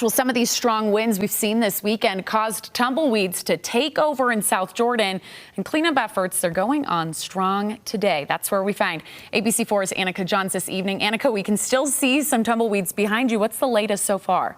Well, some of these strong winds we've seen this weekend caused tumbleweeds to take over in South Jordan, and cleanup efforts are going on strong today. That's where we find ABC4's Annika Johns this evening. Annika, we can still see some tumbleweeds behind you. What's the latest so far?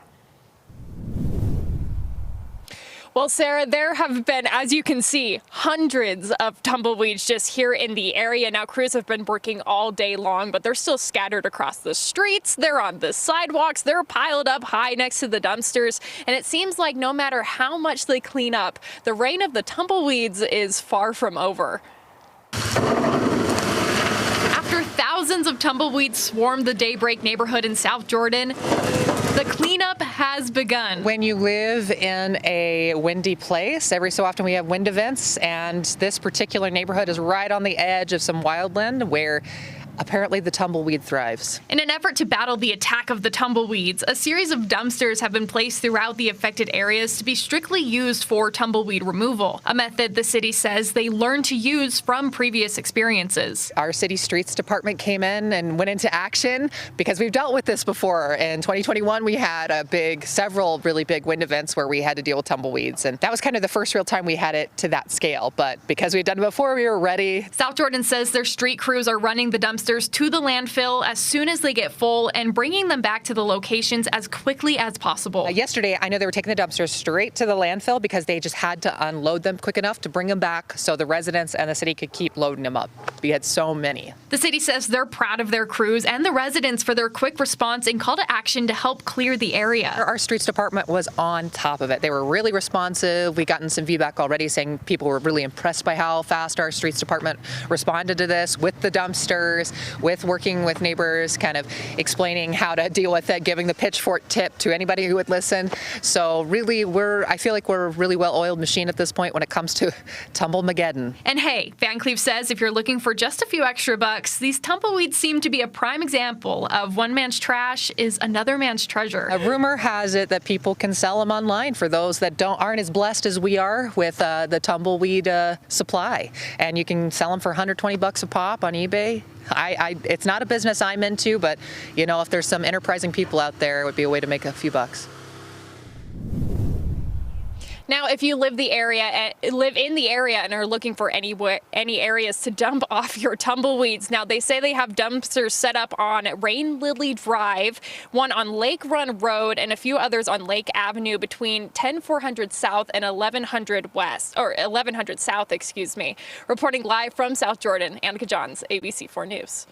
Well, Sarah, there have been, as you can see, hundreds of tumbleweeds just here in the area. Now, crews have been working all day long, but they're still scattered across the streets. They're on the sidewalks. They're piled up high next to the dumpsters. And it seems like no matter how much they clean up, the reign of the tumbleweeds is far from over. After thousands of tumbleweeds swarmed the Daybreak neighborhood in South Jordan, the cleanup has begun. When you live in a windy place, every so often we have wind events, and this particular neighborhood is right on the edge of some wildland where apparently the tumbleweed thrives. In an effort to battle the attack of the tumbleweeds, a series of dumpsters have been placed throughout the affected areas to be strictly used for tumbleweed removal, a method the city says they learned to use from previous experiences. Our city streets department came in and went into action because we've dealt with this before. In 2021, we had several really big wind events where we had to deal with tumbleweeds, and that was kind of the first real time we had it to that scale. But because we'd done it before, we were ready. South Jordan says their street crews are running the dumpsters to the landfill as soon as they get full and bringing them back to the locations as quickly as possible. Yesterday, I know they were taking the dumpsters straight to the landfill because they just had to unload them quick enough to bring them back so the residents and the city could keep loading them up. We had so many. The city says they're proud of their crews and the residents for their quick response and call to action to help clear the area. Our streets department was on top of it. They were really responsive. We gotten some feedback already saying people were really impressed by how fast our streets department responded to this with the dumpsters, with working with neighbors, kind of explaining how to deal with it, giving the pitchfork tip to anybody who would listen. So really, I feel like we're a really well-oiled machine at this point when it comes to Tumblemageddon. And hey, Van Cleve says if you're looking for just a few extra bucks, these tumbleweeds seem to be a prime example of one man's trash is another man's treasure. A rumor has it that people can sell them online for those that aren't as blessed as we are with the tumbleweed supply. And you can sell them for 120 bucks a pop on eBay. It's not a business I'm into, but you know, if there's some enterprising people out there, it would be a way to make a few bucks. Now, if you live in the area and are looking for any areas to dump off your tumbleweeds, now they say they have dumpsters set up on Rain Lily Drive, one on Lake Run Road, and a few others on Lake Avenue between 10400 South and 1100 West, or 1100 South, excuse me. Reporting live from South Jordan, Annika Johns, ABC4 News.